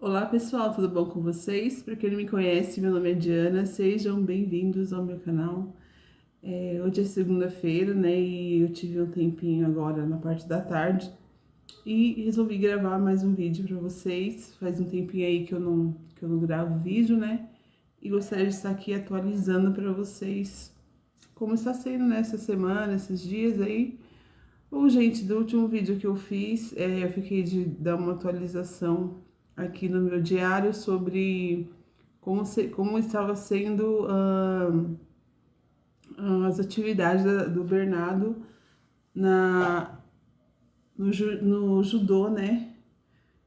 Olá pessoal, tudo bom com vocês? Para quem não me conhece, meu nome é Diana, sejam bem-vindos ao meu canal. Hoje é segunda-feira, né, e eu tive um tempinho agora na parte da tarde e resolvi gravar mais um vídeo para vocês. Faz um tempinho aí que eu não gravo vídeo, né, e gostaria de estar aqui atualizando para vocês como está sendo nessa semana, esses dias aí. Bom, gente, do último vídeo que eu fiz, eu fiquei de dar uma atualização aqui no meu diário sobre como estava sendo as atividades do Bernardo na, no judô, né?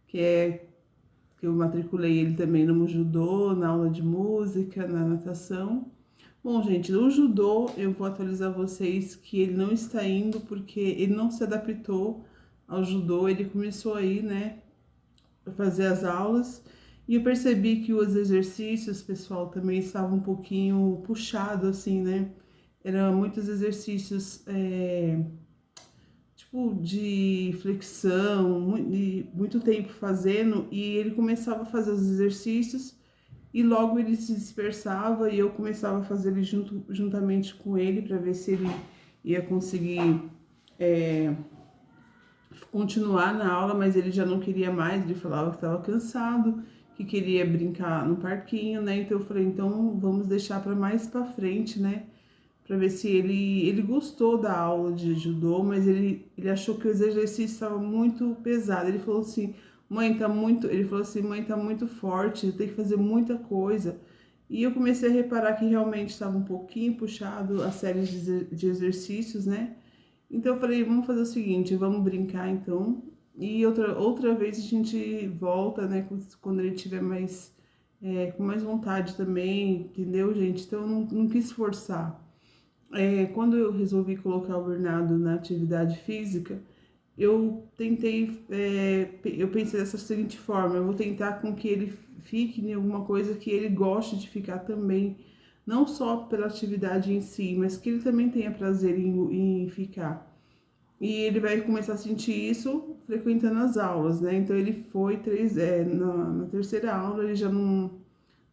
Que é que eu matriculei ele também no judô, na aula de música, na natação. Bom, gente, no judô eu vou atualizar vocês que ele não está indo porque ele não se adaptou ao judô, ele começou aí, né, a fazer as aulas e eu percebi que os exercícios, pessoal, também estavam um pouquinho puxado, assim, né? Eram muitos exercícios, tipo, de flexão, muito tempo fazendo, e ele começava a fazer os exercícios e logo ele se dispersava e eu começava a fazer ele juntamente com ele para ver se ele ia conseguir continuar na aula, mas ele já não queria mais, ele falava que estava cansado, que queria brincar no parquinho, né? Então eu falei, então vamos deixar para mais para frente, né? Para ver se ele gostou da aula de judô, mas ele achou que os exercícios estavam muito pesado. Ele falou assim, ele falou assim, mãe, tá muito forte, tem que fazer muita coisa. E eu comecei a reparar que realmente estava um pouquinho puxado a série de exercícios, né? Então eu falei, vamos fazer o seguinte, vamos brincar então. E outra vez a gente volta, né, quando ele tiver mais, com mais vontade também, entendeu, gente? Então eu não quis forçar. Quando eu resolvi colocar o Bernardo na atividade física, eu tentei, eu pensei dessa seguinte forma, eu vou tentar com que ele fique em alguma coisa que ele goste de ficar também, não só pela atividade em si, mas que ele também tenha prazer em ficar. E ele vai começar a sentir isso frequentando as aulas, né? Então ele foi na terceira aula, ele já não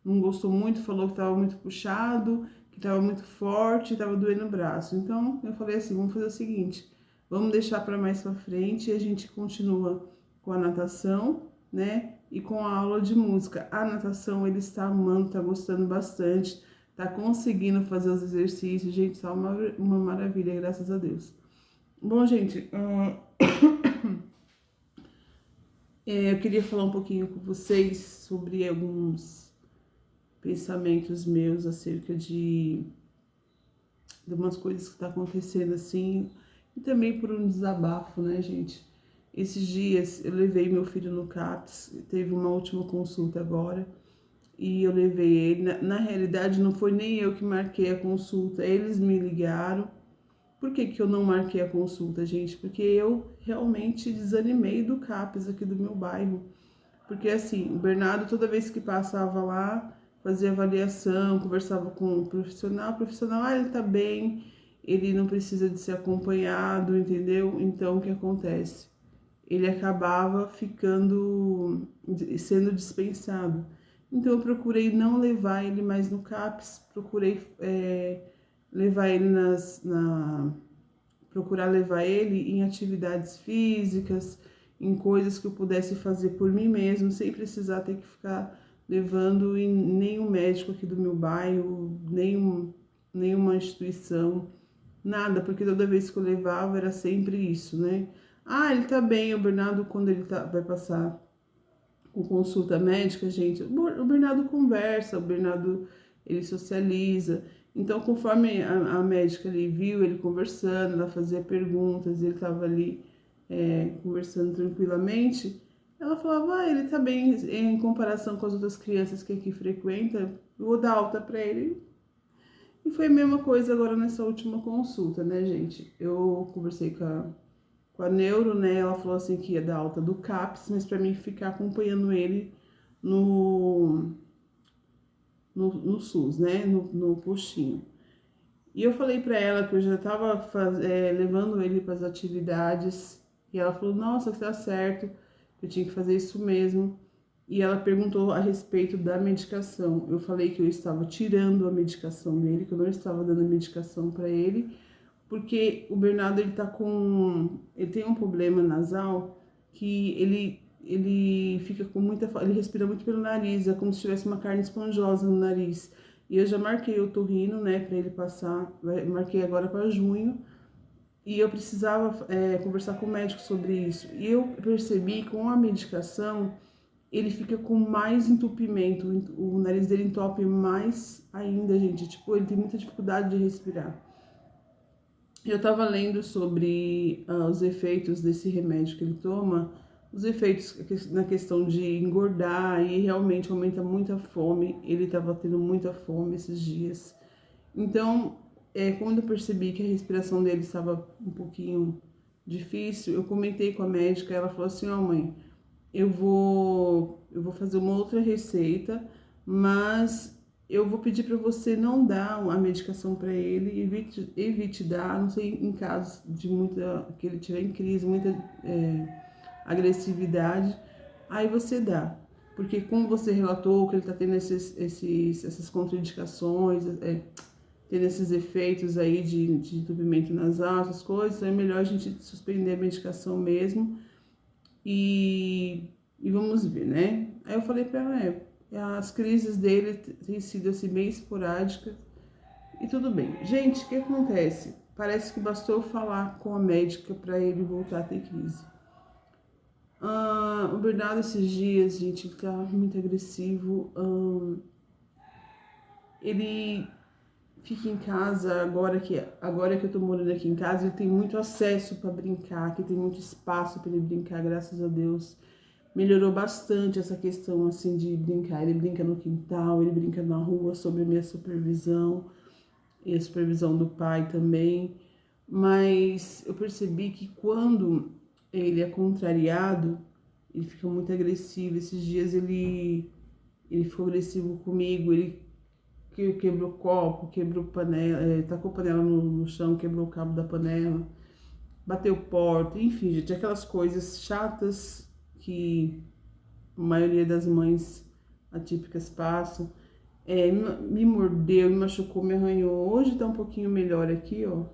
gostou muito, falou que estava muito puxado, que estava muito forte, estava doendo o braço. Então eu falei assim, vamos fazer o seguinte, vamos deixar para mais para frente e a gente continua com a natação, né? E com a aula de música. A natação ele está amando, está gostando bastante, está conseguindo fazer os exercícios, gente, está uma maravilha, graças a Deus. Bom, gente, eu queria falar um pouquinho com vocês sobre alguns pensamentos meus acerca de umas coisas que tá acontecendo assim, e também por um desabafo, né, gente? Esses dias eu levei meu filho no CAPS, teve uma última consulta agora, e eu levei ele. Na realidade, não foi nem eu que marquei a consulta, eles me ligaram. Por que que eu não marquei a consulta, gente? Porque eu realmente desanimei do CAPS aqui do meu bairro. Porque assim, o Bernardo, toda vez que passava lá, fazia avaliação, conversava com o profissional, ele tá bem, ele não precisa de ser acompanhado, entendeu? Então, o que acontece? Ele acabava sendo dispensado. Então, eu procurei não levar ele mais no CAPS, procurei levar ele procurar levar ele em atividades físicas, em coisas que eu pudesse fazer por mim mesmo, sem precisar ter que ficar levando em nenhum médico aqui do meu bairro, nenhuma instituição, nada, porque toda vez que eu levava era sempre isso, né? Ah, ele tá bem, o Bernardo, quando vai passar com consulta médica, gente, o Bernardo conversa, o Bernardo ele socializa. Então, conforme a médica ali viu ele conversando, ela fazia perguntas, ele estava ali conversando tranquilamente, ela falava, ah, ele tá bem em comparação com as outras crianças que aqui frequenta, eu vou dar alta para ele. E foi a mesma coisa agora nessa última consulta, né, gente? Eu conversei com a neuro, né? Ela falou assim que ia dar alta do CAPS, mas para mim ficar acompanhando ele no, no SUS, né? No postinho. E eu falei para ela que eu já estava levando ele para as atividades, e ela falou: Nossa, que tá certo, que eu tinha que fazer isso mesmo. e ela perguntou a respeito da medicação. Eu falei que eu estava tirando a medicação dele, que eu não estava dando medicação para ele, porque o Bernardo ele tem um problema nasal que ele fica com ele respira muito pelo nariz, é como se tivesse uma carne esponjosa no nariz. E eu já marquei o torrino, né, para ele passar, marquei agora para junho. E eu precisava conversar com o médico sobre isso. E eu percebi que com a medicação ele fica com mais entupimento, o nariz dele entope mais ainda, gente. Tipo, ele tem muita dificuldade de respirar. Eu tava lendo sobre os efeitos desse remédio que ele toma, os efeitos na questão de engordar e realmente aumenta muita fome. Ele tava tendo muita fome esses dias. Então, quando eu percebi que a respiração dele estava um pouquinho difícil, eu comentei com a médica, ela falou assim, ó mãe, eu vou fazer uma outra receita, mas eu vou pedir para você não dar a medicação para ele, evite dar, não sei, em casos de que ele tiver em crise, muita agressividade, aí você dá. Porque como você relatou que ele está tendo essas contraindicações, tendo esses efeitos aí de entupimento nasal, essas coisas, então é melhor a gente suspender a medicação mesmo e vamos ver, né? Aí eu falei pra ela, as crises dele têm sido assim bem esporádicas e tudo bem. Gente, o que acontece? Parece que bastou eu falar com a médica para ele voltar a ter crise. O Bernardo esses dias, gente, ele tá muito agressivo. Ele fica em casa, agora que eu tô morando aqui em casa, ele tem muito acesso para brincar, que tem muito espaço para ele brincar, graças a Deus. Melhorou bastante essa questão assim de brincar. Ele brinca no quintal, ele brinca na rua sob a minha supervisão e a supervisão do pai também. Mas eu percebi que quando ele é contrariado, ele fica muito agressivo. Esses dias ele ficou agressivo comigo, ele quebrou copo, quebrou panela, tacou panela no chão, quebrou o cabo da panela, bateu porta, enfim, gente, aquelas coisas chatas que a maioria das mães atípicas passam. Me mordeu, me machucou, me arranhou. Hoje tá um pouquinho melhor aqui, ó.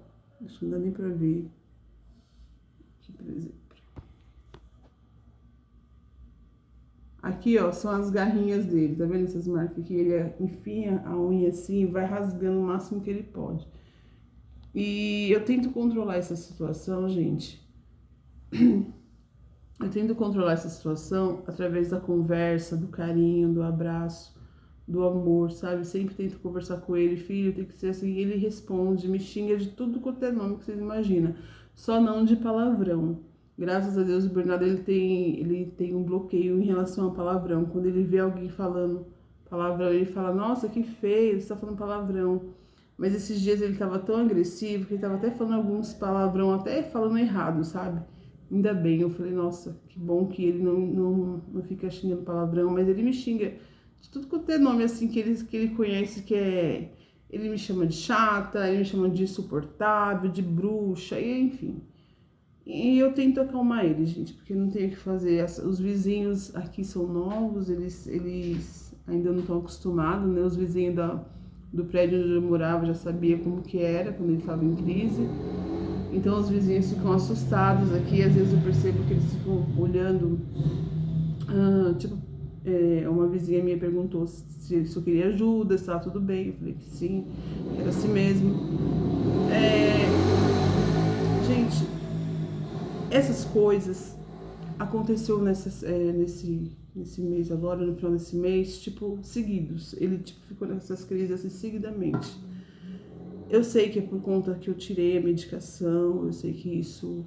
Acho que não dá nem pra ver. Aqui, por exemplo. Aqui, ó, são as garrinhas dele, tá vendo essas marcas aqui? Ele enfia a unha assim e vai rasgando o máximo que ele pode. E eu tento controlar essa situação, gente. Eu tento controlar essa situação através da conversa, do carinho, do abraço, do amor, sabe? Sempre tento conversar com ele, filho, tem que ser assim. Ele responde, me xinga de tudo quanto é nome que vocês imaginam, só não de palavrão. Graças a Deus o Bernardo ele tem um bloqueio em relação a palavrão. Quando ele vê alguém falando palavrão, ele fala, nossa, que feio, você tá falando palavrão. Mas esses dias ele tava tão agressivo que ele tava até falando alguns palavrão, até falando errado, sabe? Ainda bem, eu falei, nossa, que bom que ele não fica xingando palavrão, mas ele me xinga de tudo quanto é nome assim que ele conhece, ele me chama de chata, ele me chama de insuportável, de bruxa, e enfim. E eu tento acalmar ele, gente, porque não tem o que fazer. Os vizinhos aqui são novos, eles ainda não estão acostumados, né? Os vizinhos do prédio onde eu morava já sabia como que era quando ele estava em crise. Então os vizinhos ficam assustados aqui, às vezes eu percebo que eles ficam olhando, uma vizinha minha perguntou se eu queria ajuda, se estava tudo bem, eu falei que sim, era assim mesmo. Gente, essas coisas aconteceu nesse mês agora, no final desse mês, tipo, seguidos, ele ficou nessas crises assim seguidamente. Eu sei que é por conta que eu tirei a medicação, eu sei que isso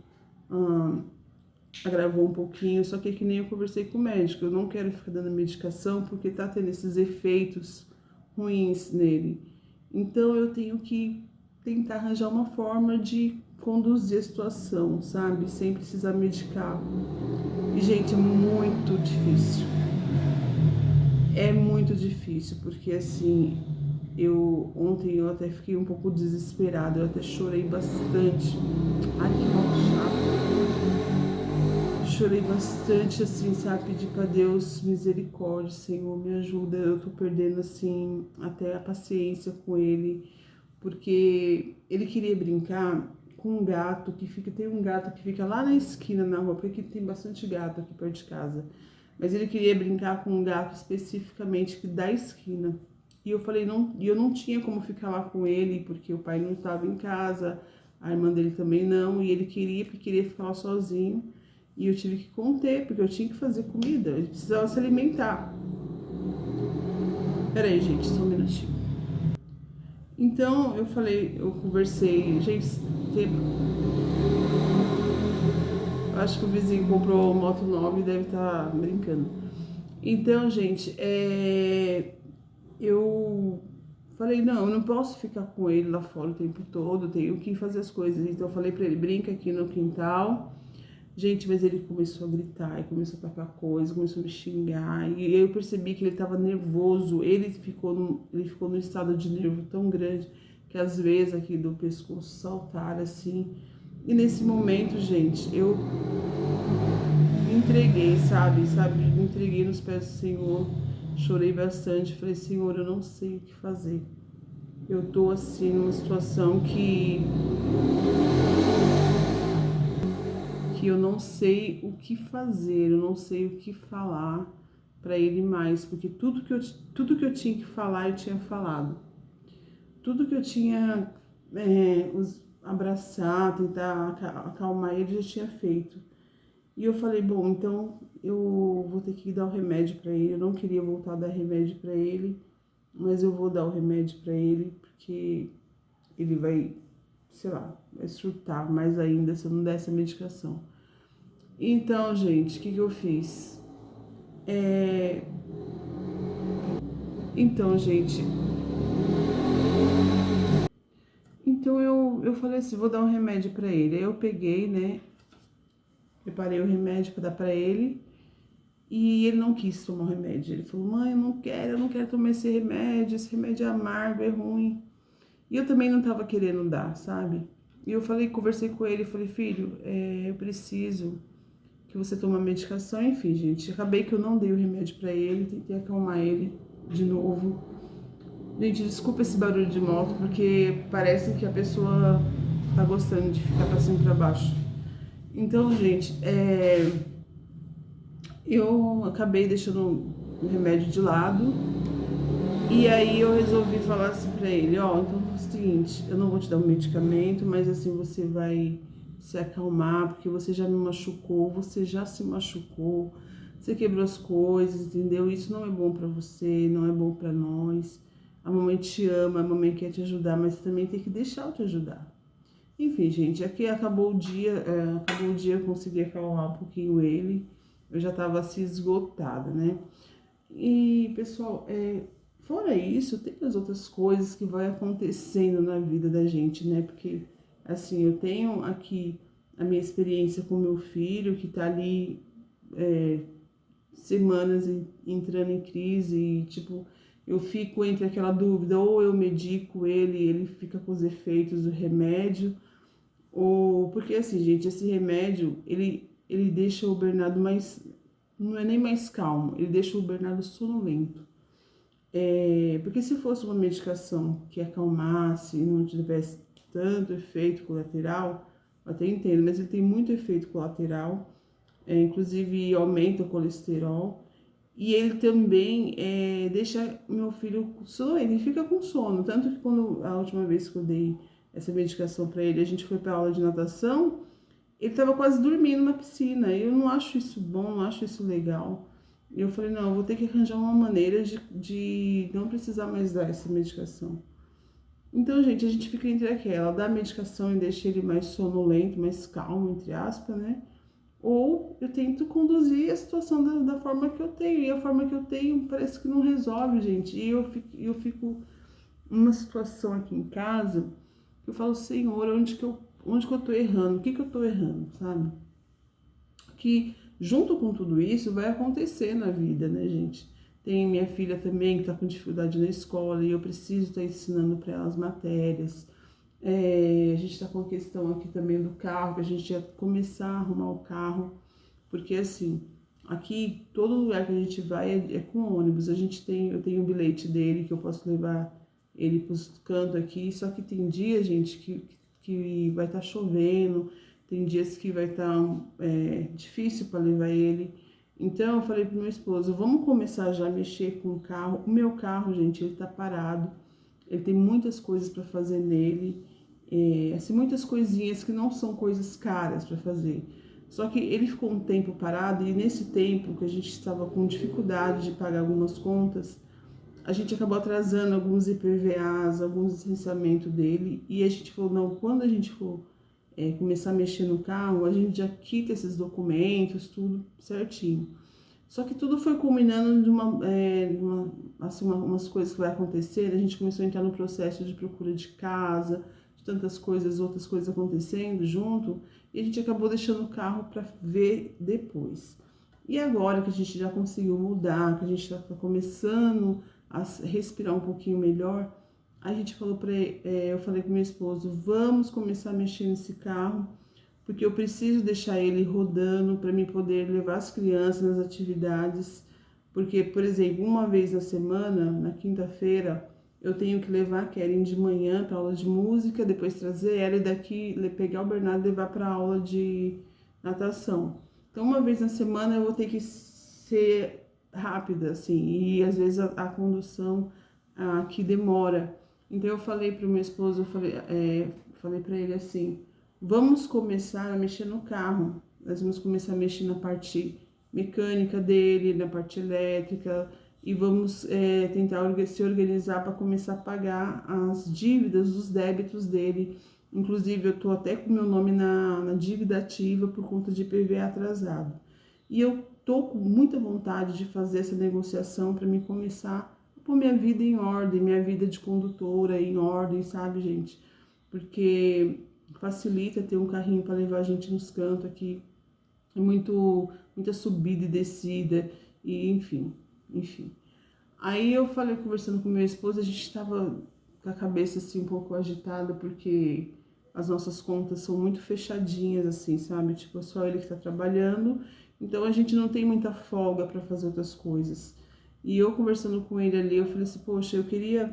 agravou um pouquinho, só que nem eu conversei com o médico, eu não quero ficar dando medicação porque tá tendo esses efeitos ruins nele. Então eu tenho que tentar arranjar uma forma de conduzir a situação, sabe? Sem precisar medicar. E, gente, é muito difícil. É muito difícil, porque assim... Ontem eu até fiquei um pouco desesperada, eu até chorei bastante. Ai, que mal chato. chorei bastante, assim, sabe? Pedi pra Deus misericórdia, Senhor, me ajuda. Eu tô perdendo, assim, até a paciência com ele, porque ele queria brincar com um gato que fica, tem um gato que fica lá na esquina na rua, porque aqui tem bastante gato aqui perto de casa. Mas ele queria brincar com um gato especificamente que da esquina. E eu falei, não, e eu não tinha como ficar lá com ele, porque o pai não estava em casa, a irmã dele também não, e ele queria, porque queria ficar lá sozinho. E eu tive que conter, porque eu tinha que fazer comida, ele precisava se alimentar. Pera aí, gente, só um minutinho. Então, eu falei, eu conversei, gente, tempo. Acho que o vizinho comprou moto nova e deve estar brincando. Então, gente, eu falei, não, eu não posso ficar com ele lá fora o tempo todo, eu tenho que fazer as coisas. Então eu falei pra ele, brinca aqui no quintal. Gente, mas ele começou a gritar, e começou a tacar coisa, começou a me xingar. E eu percebi que ele tava nervoso, ele ficou num estado de nervo tão grande que às vezes aqui do pescoço saltaram assim. E nesse momento, gente, eu me entreguei, sabe? Me entreguei nos pés do Senhor, chorei bastante, falei, Senhor, eu não sei o que fazer. Eu tô assim numa situação que eu não sei o que fazer, eu não sei o que falar para ele mais, porque tudo que eu tinha que falar, eu tinha falado. Tudo que eu tinha abraçar, tentar acalmar ele, eu já tinha feito. E eu falei, bom, então eu vou ter que dar o remédio para ele. Eu não queria voltar a dar remédio para ele, mas eu vou dar o remédio para ele, porque ele vai, sei lá, vai surtar mais ainda se eu não der essa medicação. Então, gente, o que eu fiz? Então, gente, então eu falei assim, vou dar um remédio para ele. Aí eu peguei, né, preparei o remédio para dar para ele. E ele não quis tomar o remédio. Ele falou, mãe, eu não quero tomar esse remédio é amargo, é ruim. E eu também não tava querendo dar, sabe? E eu falei, conversei com ele, falei, filho, eu preciso que você tome a medicação. Enfim, gente, acabei que eu não dei o remédio pra ele, tentei acalmar ele de novo. Gente, desculpa esse barulho de moto, porque parece que a pessoa tá gostando de ficar pra cima e pra baixo. Então, gente, eu acabei deixando o remédio de lado. E aí eu resolvi falar assim pra ele, ó, então é o seguinte, eu não vou te dar um medicamento, mas assim você vai se acalmar, porque você já me machucou, você já se machucou, você quebrou as coisas, entendeu? Isso não é bom pra você, não é bom pra nós. A mamãe te ama, a mamãe quer te ajudar, mas você também tem que deixar eu te ajudar. Enfim, gente, aqui acabou o dia, eu consegui acalmar um pouquinho ele, eu já tava assim esgotada, né? E, pessoal, fora isso, tem as outras coisas que vai acontecendo na vida da gente, né? Porque, assim, eu tenho aqui a minha experiência com meu filho, que tá ali semanas entrando em crise e, tipo, eu fico entre aquela dúvida, ou eu medico ele fica com os efeitos do remédio, ou... Porque, assim, gente, esse remédio, ele deixa o Bernardo mais... Não é nem mais calmo, ele deixa o Bernardo sonolento. Porque se fosse uma medicação que acalmasse e não tivesse tanto efeito colateral, eu até entendo, mas ele tem muito efeito colateral, inclusive aumenta o colesterol, e ele também deixa meu filho sonolento, ele fica com sono, tanto que quando a última vez que eu dei essa medicação para ele, a gente foi para aula de natação, ele estava quase dormindo na piscina, eu não acho isso bom, não acho isso legal. E eu falei, não, eu vou ter que arranjar uma maneira de não precisar mais dar essa medicação. Então, gente, a gente fica entre aquela, dá a medicação e deixa ele mais sonolento, mais calmo, entre aspas, né? Ou eu tento conduzir a situação da forma que eu tenho. E a forma que eu tenho parece que não resolve, gente. E eu fico numa situação aqui em casa que eu falo, Senhor, onde que eu tô errando? O que eu tô errando, sabe? Que junto com tudo isso vai acontecer na vida, né, gente? Tem minha filha também que tá com dificuldade na escola e eu preciso estar ensinando para ela as matérias. A gente tá com a questão aqui também do carro, que a gente ia começar a arrumar o carro, Porque assim, aqui todo lugar que a gente vai é com ônibus. Eu tenho o bilhete dele que eu posso levar ele pros cantos aqui. Só que tem dia, gente, que vai estar chovendo, tem dias que vai estar difícil para levar ele. Então eu falei pro meu esposo, vamos começar já a mexer com o carro. O meu carro, gente, ele tá parado. Ele tem muitas coisas para fazer nele, assim, muitas coisinhas que não são coisas caras para fazer. Só que ele ficou um tempo parado e nesse tempo que a gente estava com dificuldade de pagar algumas contas, a gente acabou atrasando alguns IPVAs, alguns licenciamentos dele e a gente falou, não, quando a gente for começar a mexer no carro, a gente já quita esses documentos, tudo certinho. Só que tudo foi culminando de umas coisas que vai acontecer. A gente começou a entrar no processo de procura de casa, de tantas coisas, outras coisas acontecendo junto, e a gente acabou deixando o carro para ver depois. E agora que a gente já conseguiu mudar, que a gente está começando a respirar um pouquinho melhor, a gente falou eu falei com meu esposo, vamos começar a mexer nesse carro porque eu preciso deixar ele rodando para mim poder levar as crianças nas atividades, porque, por exemplo, uma vez na semana, na quinta-feira, eu tenho que levar a Keren de manhã para aula de música, depois trazer ela e daqui pegar o Bernardo e levar para aula de natação. Então, uma vez na semana eu vou ter que ser rápida, assim, e às vezes a condução aqui demora. Então, eu falei para o meu esposo, falei para ele assim, vamos começar a mexer no carro. Nós vamos começar a mexer na parte mecânica dele, na parte elétrica e vamos tentar se organizar para começar a pagar as dívidas, os débitos dele. Inclusive, eu tô até com meu nome na dívida ativa por conta de IPVA atrasado. E eu tô com muita vontade de fazer essa negociação para mim começar a pôr minha vida em ordem, minha vida de condutora em ordem, sabe, gente? Porque facilita ter um carrinho para levar a gente nos cantos aqui. É muita subida e descida, e enfim. Aí eu falei, conversando com meu esposo, a gente estava com a cabeça assim um pouco agitada, porque as nossas contas são muito fechadinhas, assim, sabe? Tipo, é só ele que tá trabalhando, então a gente não tem muita folga para fazer outras coisas. E eu conversando com ele ali, eu falei assim, poxa, eu queria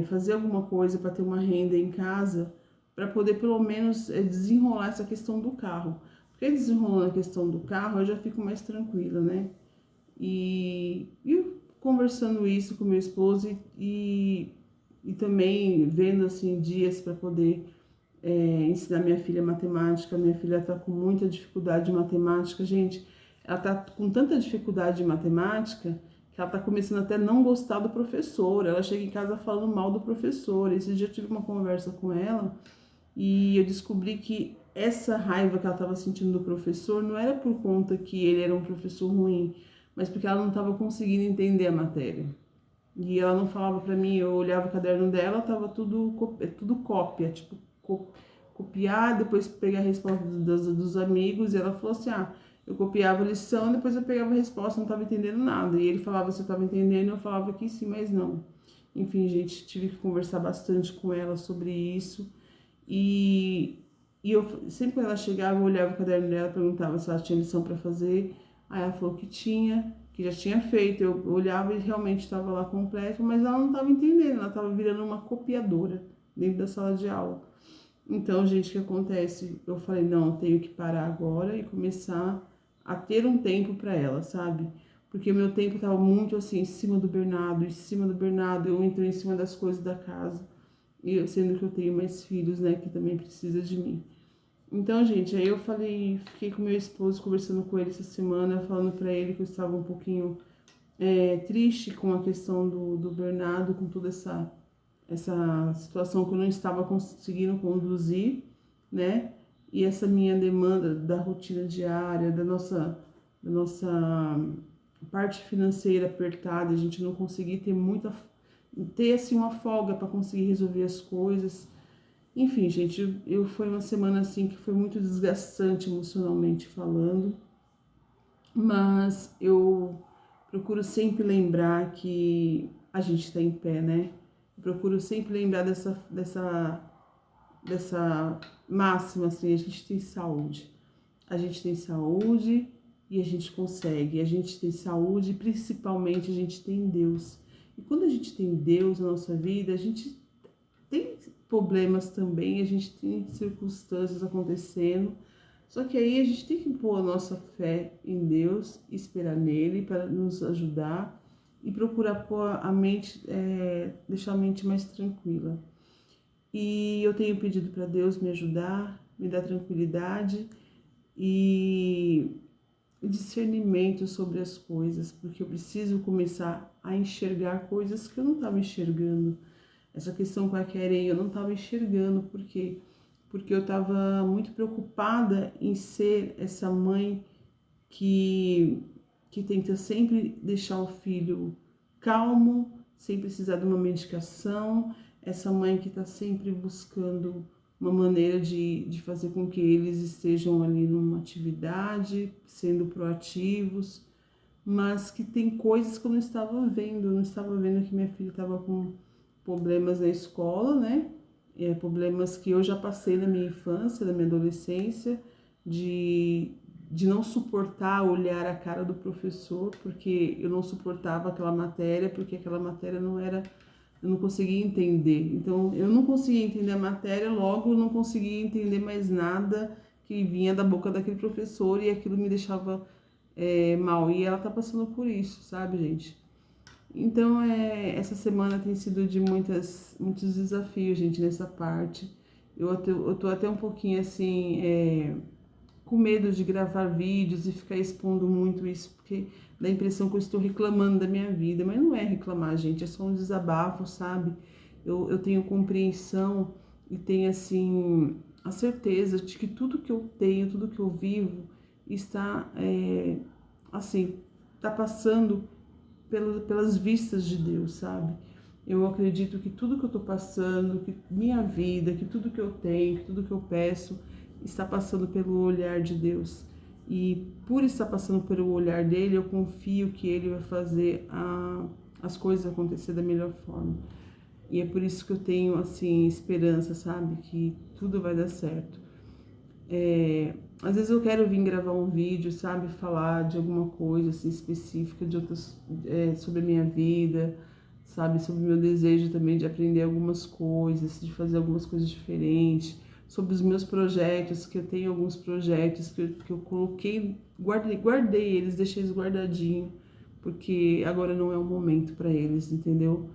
fazer alguma coisa para ter uma renda em casa, para poder pelo menos desenrolar essa questão do carro. Porque desenrolando a questão do carro, eu já fico mais tranquila, né? E conversando isso com meu esposo e também vendo assim dias para poder ensinar minha filha matemática. Minha filha está com muita dificuldade de matemática, gente. Ela está com tanta dificuldade de matemática que ela está começando até a não gostar do professor. Ela chega em casa falando mal do professor. Esse dia eu tive uma conversa com ela e eu descobri que essa raiva que ela estava sentindo do professor não era por conta que ele era um professor ruim, mas porque ela não estava conseguindo entender a matéria. E ela não falava para mim, eu olhava o caderno dela, tava tudo cópia, tipo, copiar, depois pegar a resposta dos amigos, e ela falou assim, eu copiava a lição, depois eu pegava a resposta, não estava entendendo nada. E ele falava se eu estava entendendo, eu falava que sim, mas não. Enfim, gente, tive que conversar bastante com ela sobre isso. E eu sempre quando ela chegava, eu olhava o caderno dela, perguntava se ela tinha lição para fazer. Aí ela falou que tinha, que já tinha feito. Eu olhava e realmente estava lá completo, mas ela não estava entendendo, ela estava virando uma copiadora dentro da sala de aula. Então, gente, o que acontece? Eu falei, não, eu tenho que parar agora e começar a ter um tempo para ela, sabe? Porque meu tempo estava muito assim, em cima do Bernardo, eu entrei em cima das coisas da casa. E sendo que eu tenho mais filhos, né, que também precisa de mim. Então, gente, aí eu falei, fiquei com meu esposo conversando com ele essa semana, falando pra ele que eu estava um pouquinho triste com a questão do Bernardo, com toda essa situação que eu não estava conseguindo conduzir, né? E essa minha demanda da rotina diária, da nossa parte financeira apertada, a gente não conseguir ter assim uma folga para conseguir resolver as coisas. Enfim, gente, foi uma semana assim que foi muito desgastante emocionalmente falando, mas eu procuro sempre lembrar que a gente está em pé, né? Eu procuro sempre lembrar dessa máxima, assim, a gente tem saúde. a gente tem saúde e a gente consegue. A gente tem saúde e principalmente a gente tem Deus. E quando a gente tem Deus na nossa vida, a gente tem problemas também, a gente tem circunstâncias acontecendo. Só que aí a gente tem que pôr a nossa fé em Deus, esperar nele para nos ajudar e procurar pôr a mente, deixar a mente mais tranquila. E eu tenho pedido para Deus me ajudar, me dar tranquilidade e discernimento sobre as coisas, porque eu preciso começar a enxergar coisas que eu não estava enxergando. Essa questão com a Keren eu não estava enxergando, por quê? Porque eu estava muito preocupada em ser essa mãe que tenta sempre deixar o filho calmo, sem precisar de uma medicação, essa mãe que está sempre buscando uma maneira de fazer com que eles estejam ali numa atividade, sendo proativos, mas que tem coisas que eu não estava vendo que minha filha estava com problemas na escola, né? Problemas que eu já passei na minha infância, na minha adolescência, de não suportar olhar a cara do professor, porque eu não suportava aquela matéria, porque aquela matéria não era, eu não conseguia entender. Então, eu não conseguia entender a matéria, logo eu não conseguia entender mais nada que vinha da boca daquele professor e aquilo me deixava mal. E ela tá passando por isso, sabe, gente? Então, essa semana tem sido de muitos desafios, gente, nessa parte. Eu tô até um pouquinho assim, com medo de gravar vídeos e ficar expondo muito isso, porque dá a impressão que eu estou reclamando da minha vida, mas não é reclamar, gente, é só um desabafo, sabe? Eu tenho compreensão e tenho, assim, a certeza de que tudo que eu tenho, tudo que eu vivo está, assim, tá passando pelas vistas de Deus, sabe? Eu acredito que tudo que eu tô passando, que minha vida, que tudo que eu tenho, que tudo que eu peço, está passando pelo olhar de Deus. E por estar passando pelo olhar dele, eu confio que ele vai fazer as coisas acontecer da melhor forma. E é por isso que eu tenho, assim, esperança, sabe? Que tudo vai dar certo. Às vezes eu quero vir gravar um vídeo, sabe? Falar de alguma coisa, assim, específica, de outras, sobre a minha vida, sabe? Sobre o meu desejo também de aprender algumas coisas, de fazer algumas coisas diferentes, sobre os meus projetos, que eu tenho alguns projetos que eu coloquei, guardei eles, deixei eles guardadinhos, porque agora não é o momento para eles, entendeu?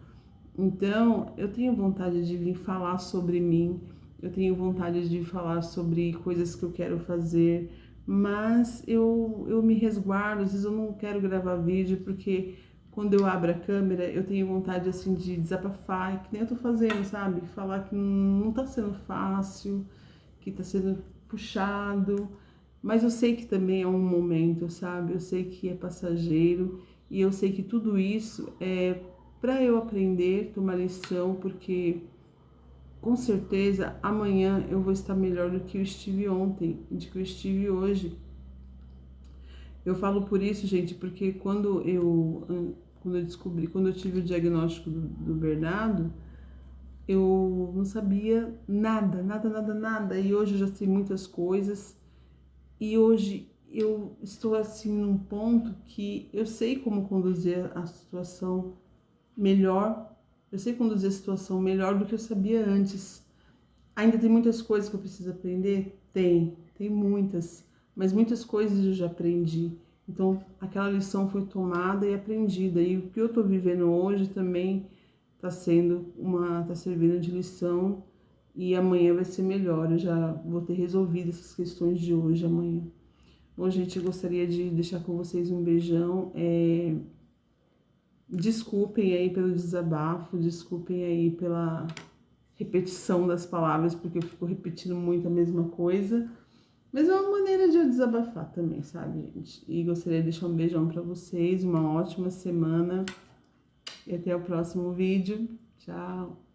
Então, eu tenho vontade de vir falar sobre mim, eu tenho vontade de falar sobre coisas que eu quero fazer, mas eu me resguardo, às vezes eu não quero gravar vídeo, porque quando eu abro a câmera, eu tenho vontade, assim, de desabafar, que nem eu tô fazendo, sabe? Falar que não tá sendo fácil, que tá sendo puxado, mas eu sei que também é um momento, sabe? Eu sei que é passageiro e eu sei que tudo isso é para eu aprender, tomar lição, porque com certeza amanhã eu vou estar melhor do que eu estive ontem, do que eu estive hoje. Eu falo por isso, gente, porque quando eu tive o diagnóstico do Bernardo, eu não sabia nada. E hoje eu já sei muitas coisas. E hoje eu estou assim num ponto que eu sei como conduzir a situação melhor. Eu sei conduzir a situação melhor do que eu sabia antes. Ainda tem muitas coisas que eu preciso aprender? Tem muitas. Mas muitas coisas eu já aprendi. Então, aquela lição foi tomada e aprendida. E o que eu tô vivendo hoje também tá servindo de lição. E amanhã vai ser melhor. Eu já vou ter resolvido essas questões de hoje, amanhã. Bom, gente, eu gostaria de deixar com vocês um beijão. Desculpem aí pelo desabafo, desculpem aí pela repetição das palavras, porque eu fico repetindo muito a mesma coisa. Mas é uma maneira de eu desabafar também, sabe, gente? E gostaria de deixar um beijão pra vocês, uma ótima semana e até o próximo vídeo. Tchau!